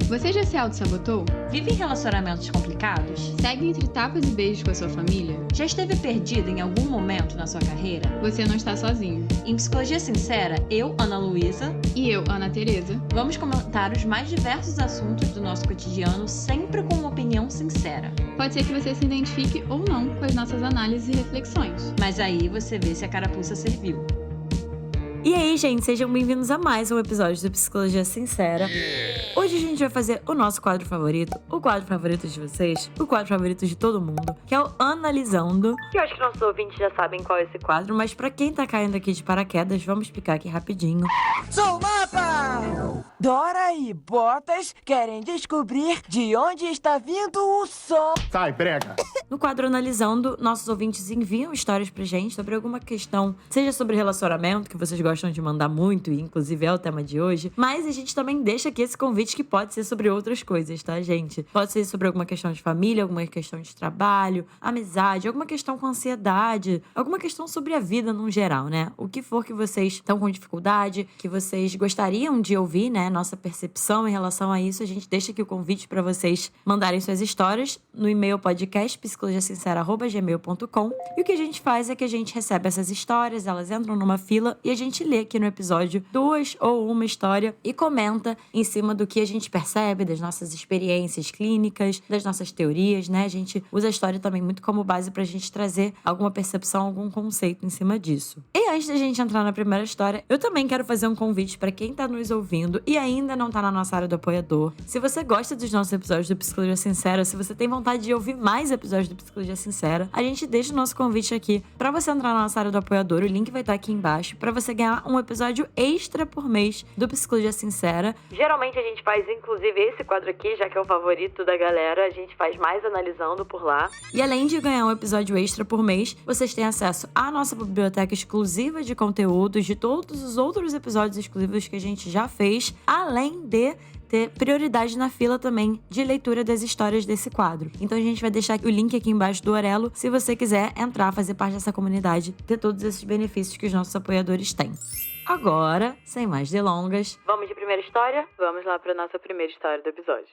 Você já se auto-sabotou? Vive em relacionamentos complicados? Segue entre tapas e beijos com a sua família? Já esteve perdido em algum momento na sua carreira? Você não está sozinho. Em Psicologia Sincera, eu, Ana Luísa, e eu, Ana Tereza, vamos comentar os mais diversos assuntos do nosso cotidiano, sempre com uma opinião sincera. Pode ser que você se identifique ou não com as nossas análises e reflexões. Mas aí você vê se a carapuça serviu. E aí, gente, sejam bem-vindos a mais um episódio do Psicologia Sincera. Hoje a gente vai fazer o nosso quadro favorito, o quadro favorito de vocês, o quadro favorito de todo mundo, que é o Analisando. Eu acho que nossos ouvintes já sabem qual é esse quadro, mas pra quem tá caindo aqui de paraquedas, vamos explicar aqui rapidinho. Sou o Mapa! Dora e Botas querem descobrir de onde está vindo o som. Sai, prega! No quadro Analisando, nossos ouvintes enviam histórias pra gente sobre alguma questão, seja sobre relacionamento, que vocês gostam de mandar muito, e inclusive é o tema de hoje, mas a gente também deixa aqui esse convite que pode ser sobre outras coisas, tá, gente? Pode ser sobre alguma questão de família, alguma questão de trabalho, amizade, alguma questão com ansiedade, alguma questão sobre a vida no geral, né? O que for que vocês estão com dificuldade, que vocês gostariam de ouvir, né? Nossa percepção em relação a isso, a gente deixa aqui o convite para vocês mandarem suas histórias no e-mail podcast psicologiasincera@gmail.com. E o que a gente faz é que a gente recebe essas histórias, elas entram numa fila e a gente lê aqui no episódio 2 ou uma história e comenta em cima do que a gente percebe, das nossas experiências clínicas, das nossas teorias, né? A gente usa a história também muito como base pra gente trazer alguma percepção, algum conceito em cima disso. E antes da gente entrar na primeira história, eu também quero fazer um convite pra quem tá nos ouvindo e ainda não tá na nossa área do apoiador. Se você gosta dos nossos episódios do Psicologia Sincera, se você tem vontade de ouvir mais episódios do Psicologia Sincera, a gente deixa o nosso convite aqui pra você entrar na nossa área do apoiador. O link vai estar aqui embaixo pra você ganhar um episódio extra por mês do Psicologia Sincera. Geralmente a gente faz, inclusive, esse quadro aqui, já que é o favorito da galera, a gente faz mais analisando por lá. E além de ganhar um episódio extra por mês, vocês têm acesso à nossa biblioteca exclusiva de conteúdos, de todos os outros episódios exclusivos que a gente já fez, além de ter prioridade na fila também de leitura das histórias desse quadro. Então a gente vai deixar o link aqui embaixo do Orelo, se você quiser entrar, fazer parte dessa comunidade, ter todos esses benefícios que os nossos apoiadores têm. Agora, sem mais delongas, vamos de primeira história? Vamos lá para nossa primeira história do episódio.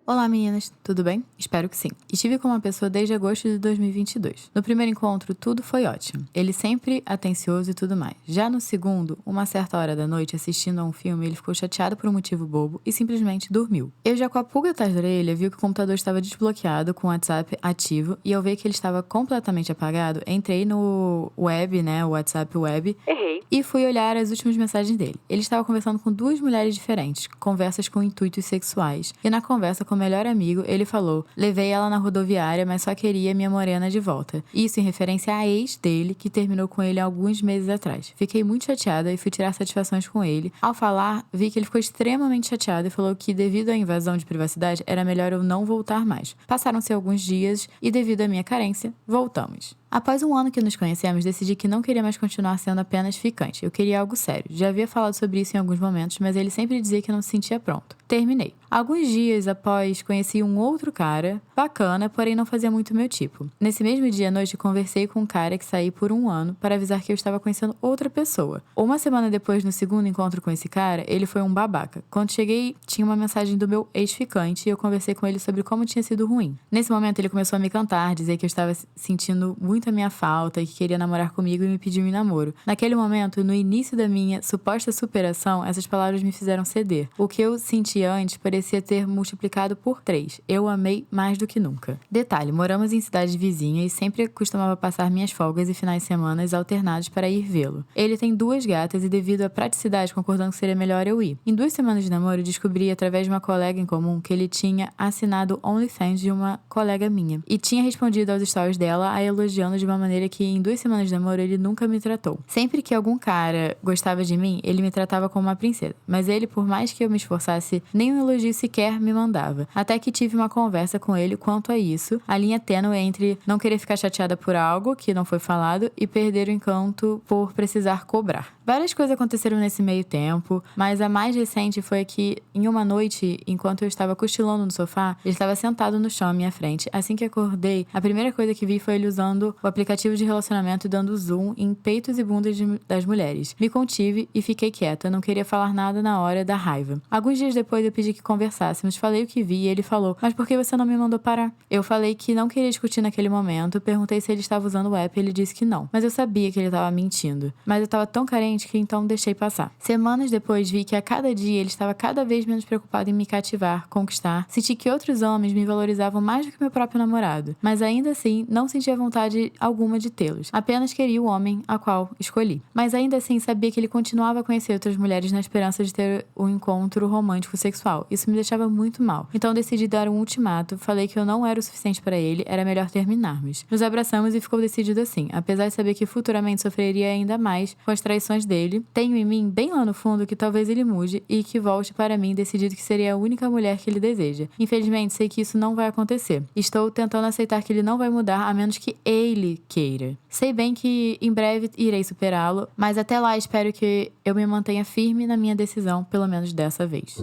Olá meninas, tudo bem? Espero que sim. Estive com uma pessoa desde agosto de 2022. No primeiro encontro, tudo foi ótimo. Ele sempre atencioso e tudo mais. Já no segundo, uma certa hora da noite, assistindo a um filme, ele ficou chateado por um motivo bobo e simplesmente dormiu. Eu, já com a pulga atrás da orelha, vi que o computador estava desbloqueado com o WhatsApp ativo e ao ver que ele estava completamente apagado, entrei no web, o WhatsApp web. Errei. E fui olhar as últimas mensagens dele. Ele estava conversando com duas mulheres diferentes, conversas com intuitos sexuais. E na conversa com o melhor amigo, ele falou: levei ela na rodoviária, mas só queria minha morena de volta. Isso em referência à ex dele, que terminou com ele alguns meses atrás. Fiquei muito chateada e fui tirar satisfações com ele. Ao falar, vi que ele ficou extremamente chateado e falou que, devido à invasão de privacidade, era melhor eu não voltar mais. Passaram-se alguns dias e, devido à minha carência, voltamos. Após um ano que nos conhecemos, decidi que não queria mais continuar sendo apenas ficante. Eu queria algo sério. Já havia falado sobre isso em alguns momentos, mas ele sempre dizia que não se sentia pronto. Terminei. Alguns dias após, conheci um outro cara, bacana, porém não fazia muito meu tipo. Nesse mesmo dia à noite, conversei com um cara que saí por um ano para avisar que eu estava conhecendo outra pessoa. Uma semana depois, no segundo encontro com esse cara, ele foi um babaca. Quando cheguei, tinha uma mensagem do meu ex-ficante e eu conversei com ele sobre como tinha sido ruim. Nesse momento, ele começou a me cantar, dizer que eu estava sentindo muito a minha falta e que queria namorar comigo e me pediu em namoro. Naquele momento, no início da minha suposta superação, essas palavras me fizeram ceder. O que eu sentia antes parecia ter multiplicado por 3. Eu amei mais do que nunca. Detalhe, moramos em cidades vizinhas e sempre costumava passar minhas folgas e finais de semana alternados para ir vê-lo. Ele tem 2 gatas e, devido à praticidade, concordando que seria melhor eu ir. Em 2 semanas de namoro, descobri através de uma colega em comum que ele tinha assinado OnlyFans de uma colega minha e tinha respondido aos stories dela a elogiando de uma maneira que, em 2 semanas de namoro, ele nunca me tratou. Sempre que algum cara gostava de mim, ele me tratava como uma princesa. Mas ele, por mais que eu me esforçasse, nem um elogio sequer me mandava. Até que tive uma conversa com ele quanto a isso, a linha tênue entre não querer ficar chateada por algo que não foi falado e perder o encanto por precisar cobrar. Várias coisas aconteceram nesse meio tempo, mas a mais recente foi que, em uma noite, enquanto eu estava cochilando no sofá, ele estava sentado no chão à minha frente. Assim que acordei, a primeira coisa que vi foi ele usando o aplicativo de relacionamento dando zoom em peitos e bundas das mulheres. Me contive e fiquei quieta, não queria falar nada na hora da raiva. Alguns dias depois eu pedi que conversássemos, falei o que vi e ele falou: mas por que você não me mandou parar? Eu falei que não queria discutir naquele momento, perguntei se ele estava usando o app e ele disse que não. Mas eu sabia que ele estava mentindo. Mas eu estava tão carente que então deixei passar. Semanas depois vi que a cada dia ele estava cada vez menos preocupado em me cativar, conquistar. Senti que outros homens me valorizavam mais do que meu próprio namorado. Mas ainda assim, não sentia vontade alguma de tê-los. Apenas queria o homem a qual escolhi. Mas ainda assim, sabia que ele continuava a conhecer outras mulheres na esperança de ter um encontro romântico sexual. Isso me deixava muito mal. Então decidi dar um ultimato, falei que eu não era o suficiente para ele, era melhor terminarmos. Nos abraçamos e ficou decidido assim. Apesar de saber que futuramente sofreria ainda mais com as traições dele, tenho em mim, bem lá no fundo, que talvez ele mude e que volte para mim decidido que seria a única mulher que ele deseja. Infelizmente, sei que isso não vai acontecer. Estou tentando aceitar que ele não vai mudar a menos que ele queira. Sei bem que em breve irei superá-lo, mas até lá espero que eu me mantenha firme na minha decisão, pelo menos dessa vez.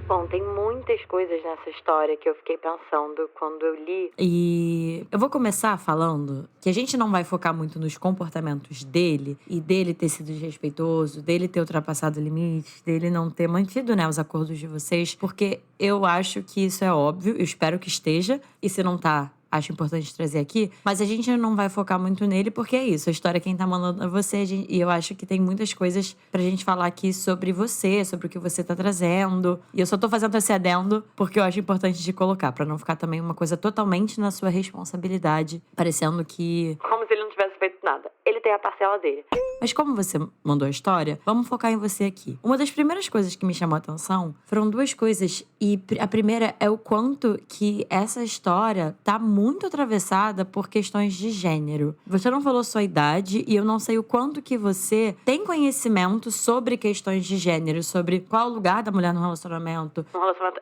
Bom, tem muitas coisas nessa história que eu fiquei pensando quando eu li. E eu vou começar falando que a gente não vai focar muito nos comportamentos dele e dele ter sido desrespeitoso, dele ter ultrapassado limites, dele não ter mantido, né, os acordos de vocês, porque eu acho que isso é óbvio, eu espero que esteja, e se não tá, acho importante trazer aqui, mas a gente não vai focar muito nele porque é isso, a história quem tá mandando é você, e eu acho que tem muitas coisas pra gente falar aqui sobre você, sobre o que você tá trazendo, e eu só tô fazendo esse adendo porque eu acho importante de colocar, pra não ficar também uma coisa totalmente na sua responsabilidade, parecendo que... como se ele não tivesse feito nada. Ele tem a parcela dele. Mas como você mandou a história, vamos focar em você aqui. Uma das primeiras coisas que me chamou a atenção foram duas coisas, e a primeira é o quanto que essa história tá muito atravessada por questões de gênero. Você não falou sua idade e eu não sei o quanto que você tem conhecimento sobre questões de gênero, sobre qual o lugar da mulher no relacionamento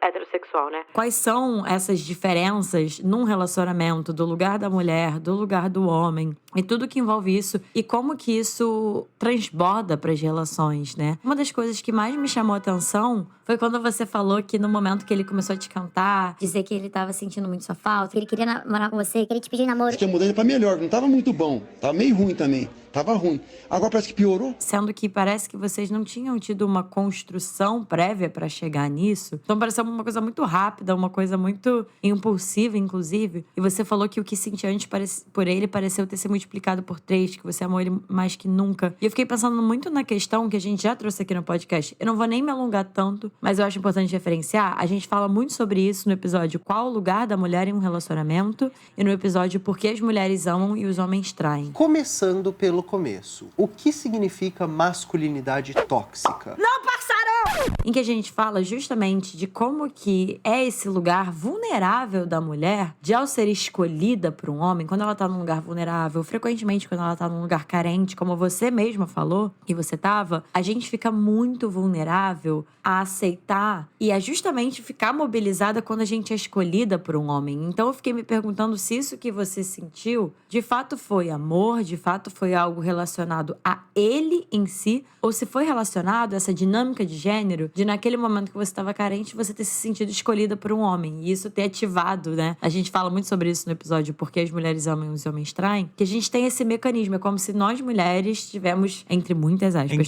heterossexual, né? Quais são essas diferenças num relacionamento do lugar da mulher, do lugar do homem e tudo que envolve isso e como que isso transborda para as relações, né? Uma das coisas que mais me chamou a atenção foi quando você falou que no momento que ele começou a te cantar, dizer que ele tava sentindo muito sua falta, que ele queria namorar com você, que ele te pediu namoro. Tinha mudado pra melhor, não tava muito bom, tava meio ruim também, tava ruim. Agora parece que piorou. Sendo que parece que vocês não tinham tido uma construção prévia pra chegar nisso. Então pareceu uma coisa muito rápida, uma coisa muito impulsiva, inclusive. E você falou que o que sentia antes por ele pareceu ter se multiplicado por 3, que você amou ele mais que nunca. E eu fiquei pensando muito na questão que a gente já trouxe aqui no podcast. Eu não vou nem me alongar tanto, mas eu acho importante referenciar. A gente fala muito sobre isso no episódio Qual o Lugar da Mulher em um Relacionamento e no episódio Por que as Mulheres Amam e os Homens Traem. Começando pelo começo, o que significa masculinidade tóxica? Não, parceirão! Em que a gente fala justamente de como que é esse lugar vulnerável da mulher, de ao ser escolhida por um homem, quando ela tá num lugar vulnerável, frequentemente quando ela tá num lugar carente, como você mesma falou, que você tava, a gente fica muito vulnerável a aceitar e a justamente ficar mobilizada quando a gente é escolhida por um homem. Então eu fiquei me perguntando se isso que você sentiu, de fato foi amor, de fato foi algo relacionado a ele em si, ou se foi relacionado a essa dinâmica de gênero, de naquele momento que você estava carente, você ter se sentido escolhida por um homem, e isso ter ativado, né? A gente fala muito sobre isso no episódio Por que as Mulheres Amam e os Homens Traem, que a gente tem esse mecanismo, é como se nós mulheres tivemos, entre muitas aspas,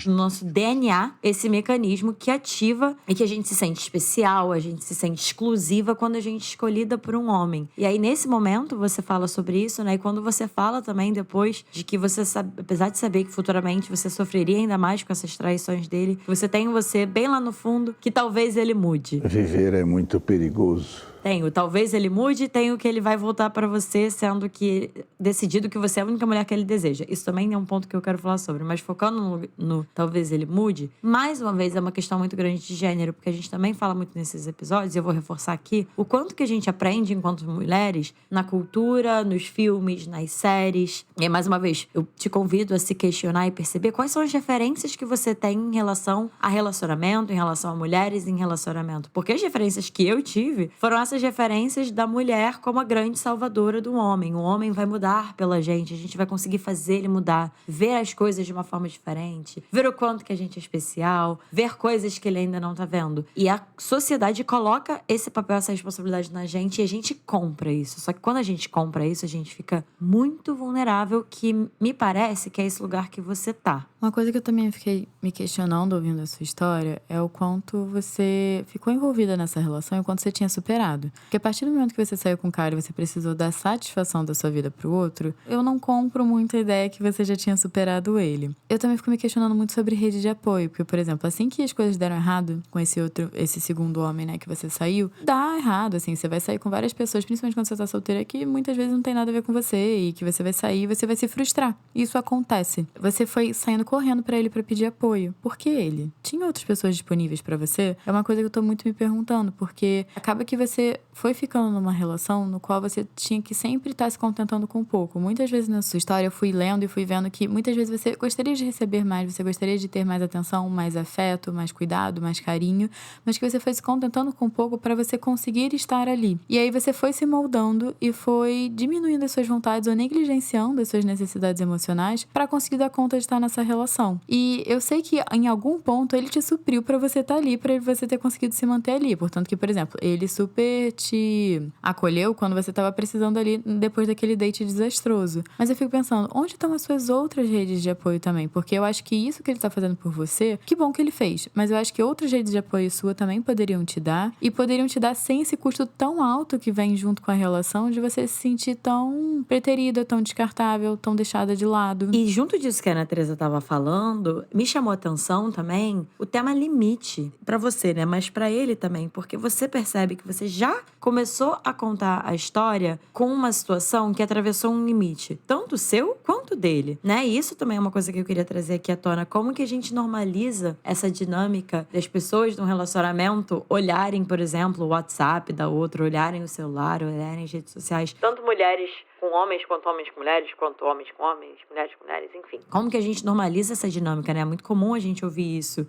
no nosso DNA, esse mecanismo que ativa e que a gente se sente especial, a gente se sente exclusiva quando a gente é escolhida por um homem. E aí, nesse momento, você fala sobre isso, né? E quando você fala também depois de que você sabe, apesar de saber que futuramente você sofreria ainda mais com essas traições dele, você tem você bem lá no fundo que talvez ele mude. Viver é muito perigoso. Tem talvez ele mude, tem o que ele vai voltar pra você, sendo que decidido que você é a única mulher que ele deseja. Isso também é um ponto que eu quero falar sobre, mas focando no talvez ele mude, mais uma vez é uma questão muito grande de gênero, porque a gente também fala muito nesses episódios, e eu vou reforçar aqui, o quanto que a gente aprende enquanto mulheres, na cultura, nos filmes, nas séries. E mais uma vez, eu te convido a se questionar e perceber quais são as referências que você tem em relação a relacionamento, em relação a mulheres em relacionamento. Porque as referências que eu tive foram essas nossas referências da mulher como a grande salvadora do homem. O homem vai mudar pela gente, a gente vai conseguir fazer ele mudar, ver as coisas de uma forma diferente, ver o quanto que a gente é especial, ver coisas que ele ainda não tá vendo. E a sociedade coloca esse papel, essa responsabilidade na gente e a gente compra isso. Só que quando a gente compra isso, a gente fica muito vulnerável, que me parece que é esse lugar que você tá. Uma coisa que eu também fiquei me questionando ouvindo a sua história é o quanto você ficou envolvida nessa relação e o quanto você tinha superado. Porque a partir do momento que você saiu com o cara e você precisou dar satisfação da sua vida pro outro, eu não compro muito a ideia que você já tinha superado ele. Eu também fico me questionando muito sobre rede de apoio, porque, por exemplo, assim que as coisas deram errado com esse segundo homem, né, que você saiu, dá errado, assim, você vai sair com várias pessoas, principalmente quando você tá solteira, que muitas vezes não tem nada a ver com você e que você vai sair e você vai se frustrar. Isso acontece. Você foi saindo correndo pra ele pra pedir apoio. Por que ele? Tinha outras pessoas disponíveis pra você? É uma coisa que eu tô muito me perguntando, porque acaba que você foi ficando numa relação no qual você tinha que sempre estar se contentando com pouco. Muitas vezes na sua história eu fui lendo e fui vendo que muitas vezes você gostaria de receber mais, você gostaria de ter mais atenção, mais afeto, mais cuidado, mais carinho, mas que você foi se contentando com pouco pra você conseguir estar ali. E aí você foi se moldando e foi diminuindo as suas vontades ou negligenciando as suas necessidades emocionais pra conseguir dar conta de estar nessa relação. E eu sei que em algum ponto ele te supriu pra você estar ali, pra você ter conseguido se manter ali. Portanto que, por exemplo, ele super te acolheu quando você tava precisando ali depois daquele date desastroso. Mas eu fico pensando, onde estão as suas outras redes de apoio também? Porque eu acho que isso que ele tá fazendo por você, que bom que ele fez. Mas eu acho que outras redes de apoio sua também poderiam te dar. E poderiam te dar sem esse custo tão alto que vem junto com a relação de você se sentir tão preterida, tão descartável, tão deixada de lado. E junto disso que a Ana Teresa tava falando, me chamou a atenção também o tema limite. Pra você, né? Mas pra ele também. Porque você percebe que você já começou a contar a história com uma situação que atravessou um limite. Tanto seu quanto dele, né? E isso também é uma coisa que eu queria trazer aqui à tona. Como que a gente normaliza essa dinâmica das pessoas num relacionamento olharem, por exemplo, o WhatsApp da outra, olharem o celular, olharem as redes sociais. Tanto mulheres com homens, quanto homens com mulheres, quanto homens com homens, mulheres com mulheres, enfim. Como que a gente normaliza essa dinâmica, né? É muito comum a gente ouvir isso.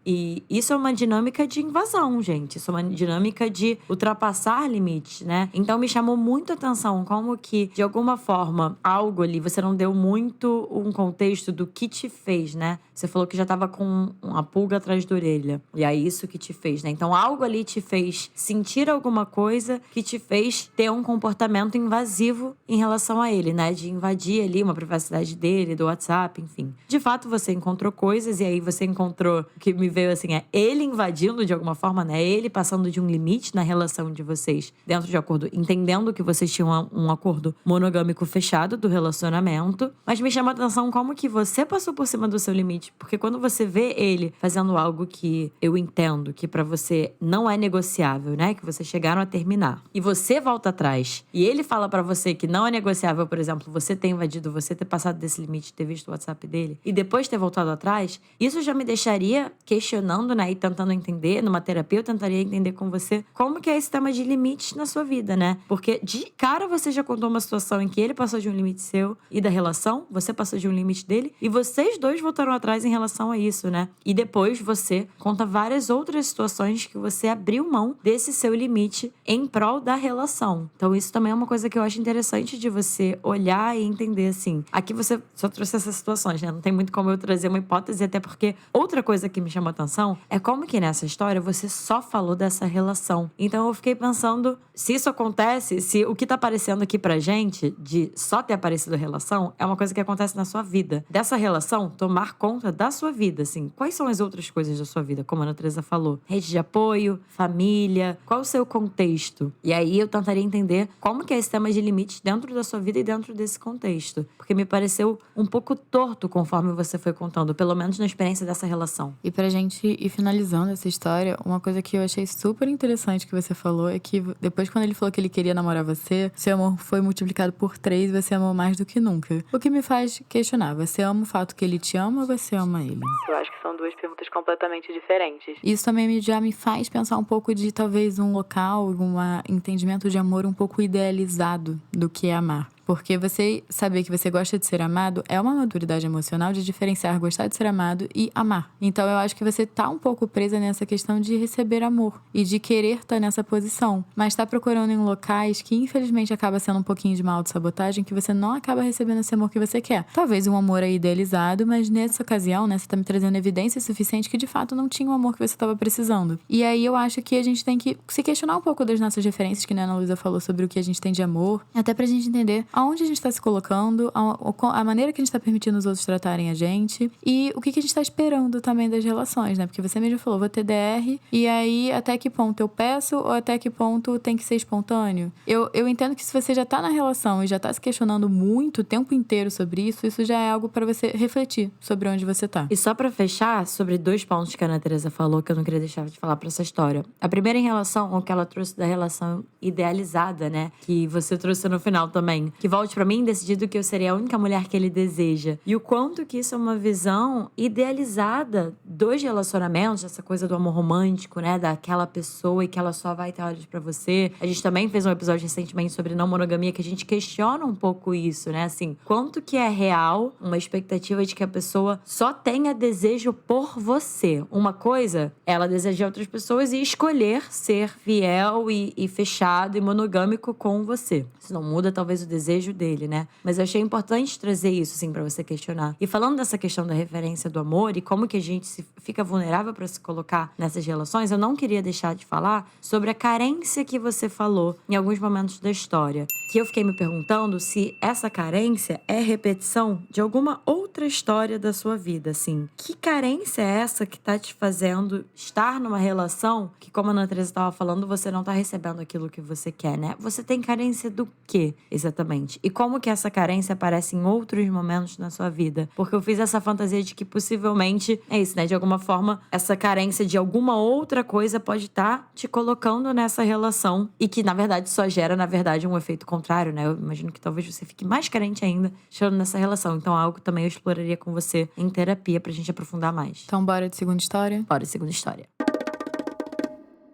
E isso é uma dinâmica de invasão, gente. Isso é uma dinâmica de ultrapassar limites, né? Então me chamou muito a atenção como que, de alguma forma, algo ali, você não deu muito um contexto do que te fez, né? Você falou que já tava com uma pulga atrás da orelha. E é isso que te fez, né? Então algo ali te fez sentir alguma coisa que te fez ter um comportamento invasivo em relação a ele, né? De invadir ali uma privacidade dele, do WhatsApp, enfim. De fato, você encontrou coisas e aí você encontrou o que me veio assim, é ele invadindo de alguma forma, né? Ele passando de um limite na relação de vocês, dentro de acordo, entendendo que vocês tinham um acordo monogâmico fechado do relacionamento. Mas me chama a atenção como que você passou por cima do seu limite, porque quando você vê ele fazendo algo que eu entendo que pra você não é negociável, né? Que vocês chegaram a terminar. E você volta atrás. E ele fala pra você que não é negociável, por exemplo, você ter invadido, você ter passado desse limite, ter visto o WhatsApp dele e depois ter voltado atrás, isso já me deixaria questionando, né, e tentando entender, numa terapia eu tentaria entender com você como que é esse tema de limites na sua vida, né? Porque de cara você já contou uma situação em que ele passou de um limite seu e da relação, você passou de um limite dele e vocês dois voltaram atrás em relação a isso, né? E depois você conta várias outras situações que você abriu mão desse seu limite em prol da relação. Então isso também é uma coisa que eu acho interessante de você olhar e entender, assim. Aqui você só trouxe essas situações, né? Não tem muito como eu trazer uma hipótese, até porque outra coisa que me chamou atenção é como que nessa história você só falou dessa relação. Então eu fiquei pensando, se isso acontece, se o que tá aparecendo aqui pra gente, de só ter aparecido a relação, é uma coisa que acontece na sua vida. Dessa relação, tomar conta da sua vida, assim. Quais são as outras coisas da sua vida, como a Ana Teresa falou? Rede de apoio, família, qual o seu contexto? E aí eu tentaria entender como que é esse tema de limites dentro da sua vida e dentro desse contexto. Porque me pareceu um pouco torto conforme você foi contando, pelo menos na experiência dessa relação. E pra gente ir finalizando essa história, uma coisa que eu achei super interessante que você falou é que depois, quando ele falou que ele queria namorar você, seu amor foi multiplicado por 3 e você amou mais do que nunca. O que me faz questionar, você ama o fato que ele te ama ou você ama ele? Eu acho que são duas perguntas completamente diferentes. Isso também já me faz pensar um pouco de talvez um local, um entendimento de amor um pouco idealizado do que é amar. Porque você saber que você gosta de ser amado é uma maturidade emocional de diferenciar gostar de ser amado e amar. Então eu acho que você tá um pouco presa nessa questão de receber amor e de querer estar nessa posição, mas tá procurando em locais que infelizmente acaba sendo um pouquinho de uma autossabotagem, que você não acaba recebendo esse amor que você quer. Talvez um amor aí idealizado, mas nessa ocasião, né, você tá me trazendo evidência suficiente que de fato não tinha o amor que você estava precisando. E aí eu acho que a gente tem que se questionar um pouco das nossas referências, que a Ana Luísa falou sobre o que a gente tem de amor, até pra gente entender aonde a gente tá se colocando, a maneira que a gente tá permitindo os outros tratarem a gente e o que a gente tá esperando também das relações, né? Porque você mesmo falou, vou ter DR, e aí até que ponto eu peço ou até que ponto tem que ser espontâneo? Eu entendo que se você já tá na relação e já tá se questionando muito o tempo inteiro sobre isso já é algo pra você refletir sobre onde você tá. E só pra fechar, sobre 2 pontos que a Ana Teresa falou, que eu não queria deixar de falar pra essa história. A primeira em relação ao que ela trouxe da relação idealizada, né? Que você trouxe no final também. Que volte pra mim decidido que eu seria a única mulher que ele deseja. E o quanto que isso é uma visão idealizada dos relacionamentos, essa coisa do amor romântico, né? Daquela pessoa e que ela só vai ter olhos pra você. A gente também fez um episódio recentemente sobre não monogamia, que a gente questiona um pouco isso, né? Assim, quanto que é real uma expectativa de que a pessoa só tenha desejo por você. Uma coisa, ela desejar outras pessoas e escolher ser fiel e fechado e monogâmico com você. Isso não muda, talvez, o desejo dele, né? Mas eu achei importante trazer isso, assim, pra você questionar. E falando dessa questão da referência do amor e como que a gente fica vulnerável pra se colocar nessas relações, eu não queria deixar de falar sobre a carência que você falou em alguns momentos da história. Que eu fiquei me perguntando se essa carência é repetição de alguma outra história da sua vida, assim. Que carência é essa que tá te fazendo estar numa relação que, como a Ana Teresa estava falando, você não tá recebendo aquilo que você quer, né? Você tem carência do quê, exatamente? E como que essa carência aparece em outros momentos na sua vida? Porque eu fiz essa fantasia de que possivelmente é isso, né? De alguma forma, essa carência de alguma outra coisa pode estar te colocando nessa relação e que, na verdade, só gera, na verdade, um efeito contrário, né? Eu imagino que talvez você fique mais carente ainda estando nessa relação. Então, algo também eu exploraria com você em terapia pra gente aprofundar mais. Então, bora de segunda história? Bora de segunda história.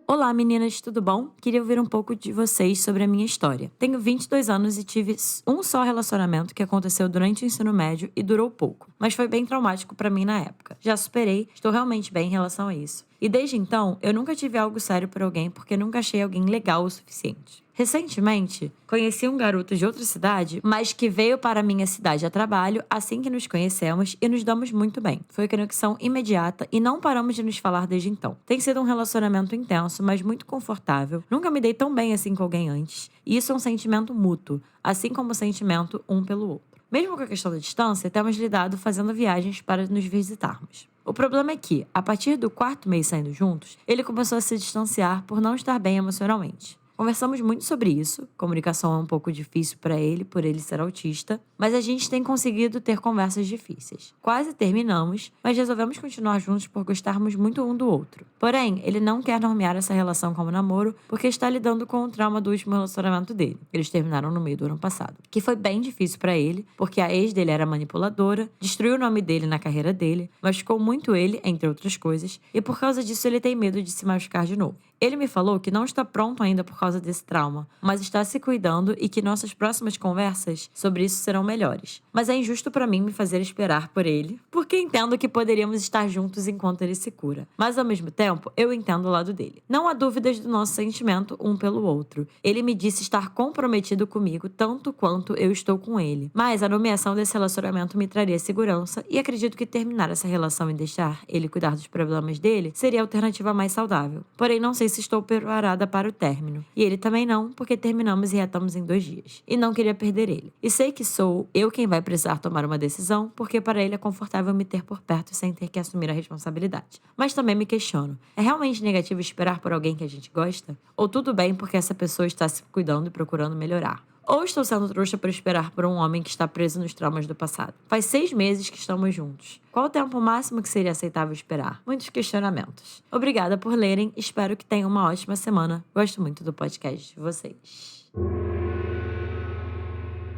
Olá, meninas, tudo bom? Queria ouvir um pouco de vocês sobre a minha história. Tenho 22 anos e tive um só relacionamento que aconteceu durante o ensino médio e durou pouco, mas foi bem traumático pra mim na época. Já superei, estou realmente bem em relação a isso. E desde então, eu nunca tive algo sério por alguém porque nunca achei alguém legal o suficiente. Recentemente, conheci um garoto de outra cidade, mas que veio para a minha cidade a trabalho assim que nos conhecemos e nos damos muito bem. Foi conexão imediata e não paramos de nos falar desde então. Tem sido um relacionamento intenso, mas muito confortável. Nunca me dei tão bem assim com alguém antes. E isso é um sentimento mútuo, assim como o sentimento um pelo outro. Mesmo com a questão da distância, temos lidado fazendo viagens para nos visitarmos. O problema é que, a partir do 4º mês saindo juntos, ele começou a se distanciar por não estar bem emocionalmente. Conversamos muito sobre isso, comunicação é um pouco difícil para ele, por ele ser autista, mas a gente tem conseguido ter conversas difíceis. Quase terminamos, mas resolvemos continuar juntos por gostarmos muito um do outro. Porém, ele não quer nomear essa relação como namoro porque está lidando com o trauma do último relacionamento dele. Eles terminaram no meio do ano passado. Que foi bem difícil para ele, porque a ex dele era manipuladora, destruiu o nome dele na carreira dele, machucou muito ele, entre outras coisas, e por causa disso ele tem medo de se machucar de novo. Ele me falou que não está pronto ainda por causa desse trauma, mas está se cuidando e que nossas próximas conversas sobre isso serão melhores. Mas é injusto para mim me fazer esperar por ele, porque entendo que poderíamos estar juntos enquanto ele se cura. Mas ao mesmo tempo, eu entendo o lado dele. Não há dúvidas do nosso sentimento um pelo outro. Ele me disse estar comprometido comigo tanto quanto eu estou com ele. Mas a nomeação desse relacionamento me traria segurança e acredito que terminar essa relação e deixar ele cuidar dos problemas dele seria a alternativa mais saudável. Porém, não sei se estou preparada para o término. E ele também não, porque terminamos e retamos em 2 dias. E não queria perder ele. E sei que sou eu quem vai precisar tomar uma decisão, porque para ele é confortável me ter por perto sem ter que assumir a responsabilidade. Mas também me questiono, é realmente negativo esperar por alguém que a gente gosta? Ou tudo bem porque essa pessoa está se cuidando e procurando melhorar? Ou estou sendo trouxa por esperar por um homem que está preso nos traumas do passado? Faz 6 meses que estamos juntos. Qual o tempo máximo que seria aceitável esperar? Muitos questionamentos. Obrigada por lerem. Espero que tenham uma ótima semana. Gosto muito do podcast de vocês.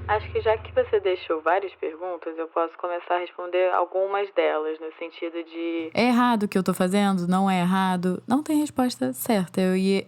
A acho que já que você deixou várias perguntas, eu posso começar a responder algumas delas, no sentido de... É errado o que eu tô fazendo? Não é errado? Não tem resposta certa.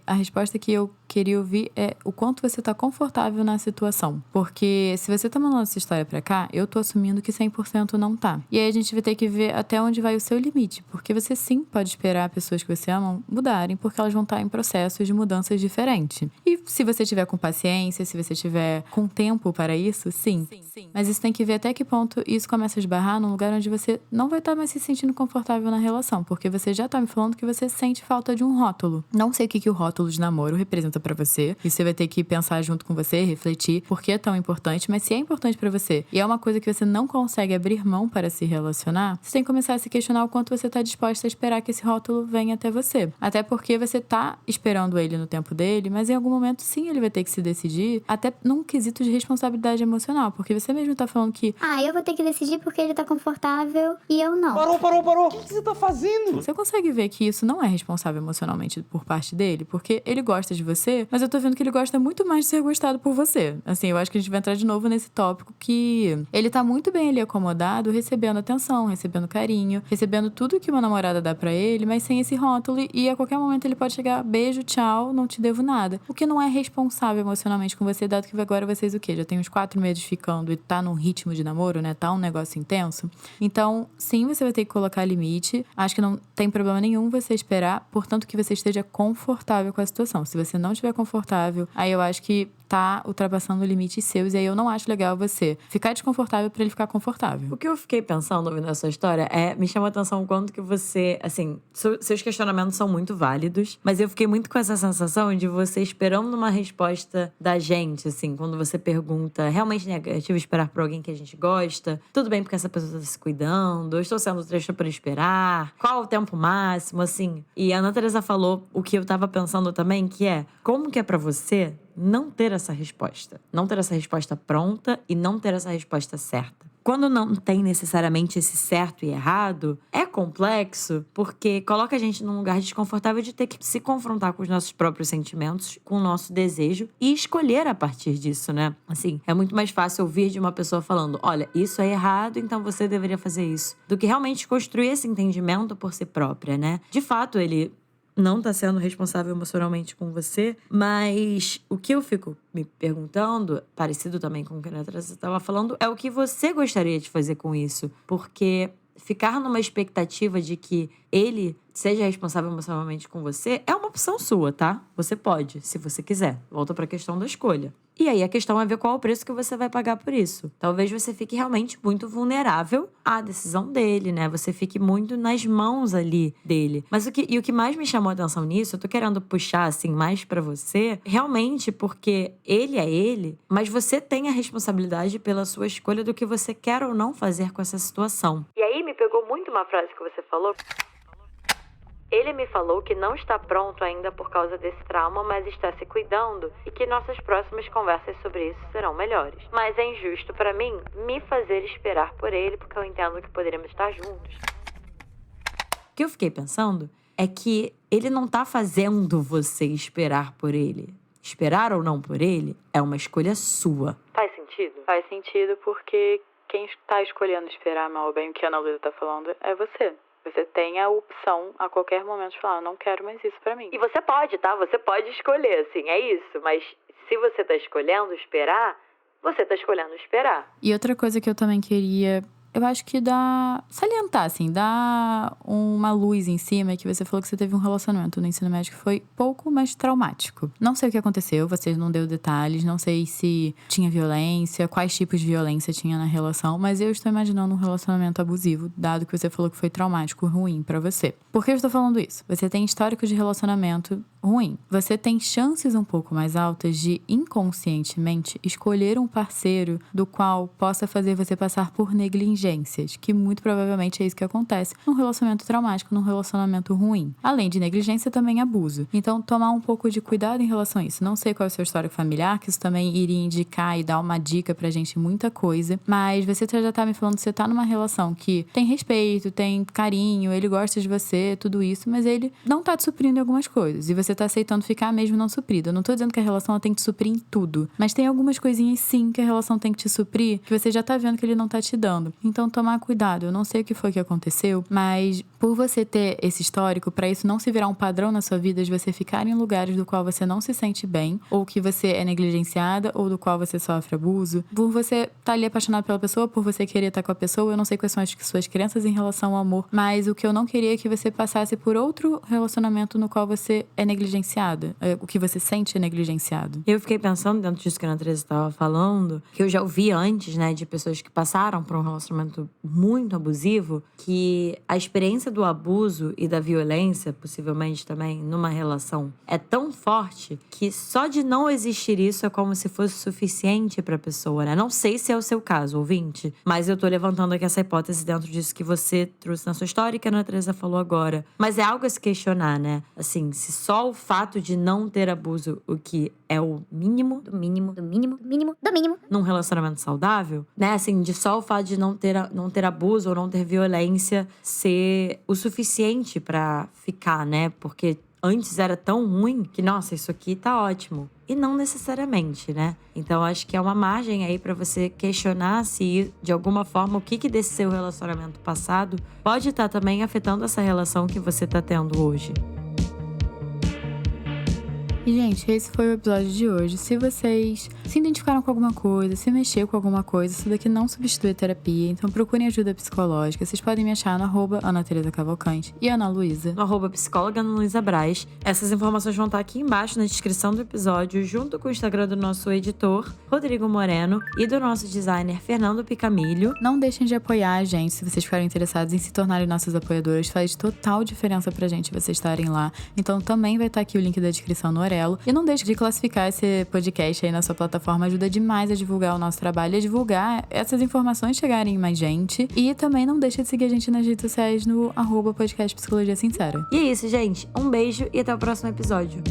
A resposta que eu queria ouvir é o quanto você tá confortável na situação. Porque se você tá mandando essa história pra cá, eu tô assumindo que 100% não tá. E aí a gente vai ter que ver até onde vai o seu limite. Porque você sim pode esperar pessoas que você ama mudarem, porque elas vão estar em processos de mudanças diferentes. E se você tiver com paciência, se você tiver com tempo para isso, sim. Mas isso tem que ver até que ponto isso começa a esbarrar num lugar onde você não vai estar mais se sentindo confortável na relação. Porque você já tá me falando que você sente falta de um rótulo. Não sei o que o rótulo de namoro representa pra você. E você vai ter que pensar junto com você, refletir por que é tão importante. Mas se é importante pra você e é uma coisa que você não consegue abrir mão para se relacionar, você tem que começar a se questionar o quanto você tá disposta a esperar que esse rótulo venha até você. Até porque você tá esperando ele no tempo dele, mas em algum momento sim ele vai ter que se decidir, até num quesito de responsabilidade emocional. Porque você mesmo tá falando que eu vou ter que decidir porque ele tá confortável e eu não. Parou! O que você tá fazendo? você consegue ver que isso não é responsável emocionalmente por parte dele, porque ele gosta de você, mas eu tô vendo que ele gosta muito mais de ser gostado por você. Assim, eu acho que a gente vai entrar de novo nesse tópico que ele tá muito bem ali acomodado, recebendo atenção, recebendo carinho, recebendo tudo que uma namorada dá pra ele, mas sem esse rótulo, e a qualquer momento ele pode chegar, beijo, tchau, não te devo nada. O que não é responsável emocionalmente com você, dado que agora vocês o quê? Já tem uns 4 meses ficando e tá num ritmo de namoro, né? Tá um negócio intenso. Então, sim, você vai ter que colocar limite. Acho que não tem problema nenhum você esperar, portanto que você esteja confortável com a situação. Se você não estiver confortável, aí eu acho que tá ultrapassando limites seus, e aí eu não acho legal você ficar desconfortável pra ele ficar confortável. O que eu fiquei pensando ouvindo a sua história me chama a atenção o quanto que você, assim, seus questionamentos são muito válidos, mas eu fiquei muito com essa sensação de você esperando uma resposta da gente, assim, quando você pergunta, realmente negativo esperar por alguém que a gente gosta? Tudo bem porque essa pessoa tá se cuidando? Eu estou sendo trecha por esperar? Qual o tempo máximo, assim? E a Ana Teresa falou o que eu tava pensando também, que é, como que é pra você não ter essa resposta? Não ter essa resposta pronta e não ter essa resposta certa. Quando não tem necessariamente esse certo e errado, é complexo porque coloca a gente num lugar desconfortável de ter que se confrontar com os nossos próprios sentimentos, com o nosso desejo e escolher a partir disso, né? Assim, é muito mais fácil ouvir de uma pessoa falando, olha, isso é errado, então você deveria fazer isso, do que realmente construir esse entendimento por si própria, né? De fato, ele não tá sendo responsável emocionalmente com você, mas o que eu fico me perguntando, parecido também com o que a Natasha estava falando, é o que você gostaria de fazer com isso. Porque ficar numa expectativa de que ele seja responsável emocionalmente com você é uma opção sua, tá? Você pode, se você quiser. Volta pra questão da escolha. E aí a questão é ver qual é o preço que você vai pagar por isso. Talvez você fique realmente muito vulnerável à decisão dele, né? Você fique muito nas mãos ali dele. Mas o que mais me chamou a atenção nisso, eu tô querendo puxar assim mais pra você, realmente porque ele é ele, mas você tem a responsabilidade pela sua escolha do que você quer ou não fazer com essa situação. E aí me pegou muito uma frase que você falou. Ele me falou que não está pronto ainda por causa desse trauma, mas está se cuidando e que nossas próximas conversas sobre isso serão melhores. Mas é injusto para mim me fazer esperar por ele, porque eu entendo que poderíamos estar juntos. O que eu fiquei pensando é que ele não tá fazendo você esperar por ele. Esperar ou não por ele é uma escolha sua. Faz sentido? Faz sentido porque quem está escolhendo esperar mal ou bem o que a Ana Luísa está falando é você. Você tem a opção a qualquer momento de falar, não quero mais isso pra mim. E você pode, tá? Você pode escolher, assim, é isso. Mas se você tá escolhendo esperar, você tá escolhendo esperar. E outra coisa que eu também queria, eu acho que salientar, assim, dar uma luz em cima, é que você falou que você teve um relacionamento no ensino médio que foi pouco, mas traumático. Não sei o que aconteceu, você não deu detalhes, não sei se tinha violência, quais tipos de violência tinha na relação, mas eu estou imaginando um relacionamento abusivo, dado que você falou que foi traumático, ruim pra você. Por que eu estou falando isso? Você tem histórico de relacionamento ruim. Você tem chances um pouco mais altas de, inconscientemente, escolher um parceiro do qual possa fazer você passar por negligência negligências, que muito provavelmente é isso que acontece num relacionamento traumático, num relacionamento ruim. Além de negligência, também abuso. Então, tomar um pouco de cuidado em relação a isso. Não sei qual é o seu histórico familiar, que isso também iria indicar e dar uma dica pra gente muita coisa, mas você já tá me falando que você tá numa relação que tem respeito, tem carinho, ele gosta de você, tudo isso, mas ele não tá te suprindo em algumas coisas, e você tá aceitando ficar mesmo não suprido. Eu não tô dizendo que a relação ela tem que te suprir em tudo, mas tem algumas coisinhas sim que a relação tem que te suprir, que você já tá vendo que ele não tá te dando. Então, tomar cuidado. Eu não sei o que foi que aconteceu, mas por você ter esse histórico, pra isso não se virar um padrão na sua vida de você ficar em lugares do qual você não se sente bem, ou que você é negligenciada, ou do qual você sofre abuso, por você tá ali apaixonado pela pessoa, por você querer estar com a pessoa, eu não sei quais são as suas crenças em relação ao amor, mas o que eu não queria é que você passasse por outro relacionamento no qual você é negligenciada, o que você sente é negligenciado. Eu fiquei pensando dentro disso que a Ana Teresa estava falando, que eu já ouvi antes, né, de pessoas que passaram por um relacionamento muito abusivo, que a experiência do abuso e da violência, possivelmente também, numa relação, é tão forte que só de não existir isso é como se fosse suficiente pra pessoa, né? Não sei se é o seu caso, ouvinte, mas eu tô levantando aqui essa hipótese dentro disso que você trouxe na sua história e que a Ana Teresa falou agora. Mas é algo a se questionar, né? Assim, se só o fato de não ter abuso, o que é o mínimo num relacionamento saudável, né? Assim, de só o fato de não ter abuso ou não ter violência ser o suficiente pra ficar, né? Porque antes era tão ruim que, nossa, isso aqui tá ótimo. E não necessariamente, né? Então, acho que é uma margem aí pra você questionar se, de alguma forma, o que desse seu relacionamento passado pode estar também afetando essa relação que você tá tendo hoje. E, gente, esse foi o episódio de hoje. Se vocês se identificaram com alguma coisa, se mexeu com alguma coisa, isso daqui não substitui terapia, então procurem ajuda psicológica. Vocês podem me achar no @AnaTeresaCavalcante e Ana Luísa No @psicóloga Ana Luísa Braz. Essas informações vão estar aqui embaixo na descrição do episódio, junto com o Instagram do nosso editor, Rodrigo Moreno, e do nosso designer, Fernando Picamilho. Não deixem de apoiar a gente se vocês ficarem interessados em se tornarem nossos apoiadores. Faz total diferença pra gente vocês estarem lá. Então também vai estar aqui o link da descrição no Orelo. E não deixe de classificar esse podcast aí na sua plataforma. Ajuda demais a divulgar o nosso trabalho e a divulgar essas informações chegarem em mais gente. E também não deixe de seguir a gente nas redes sociais no @podcast Psicologia Sincera. E é isso, gente. Um beijo e até o próximo episódio.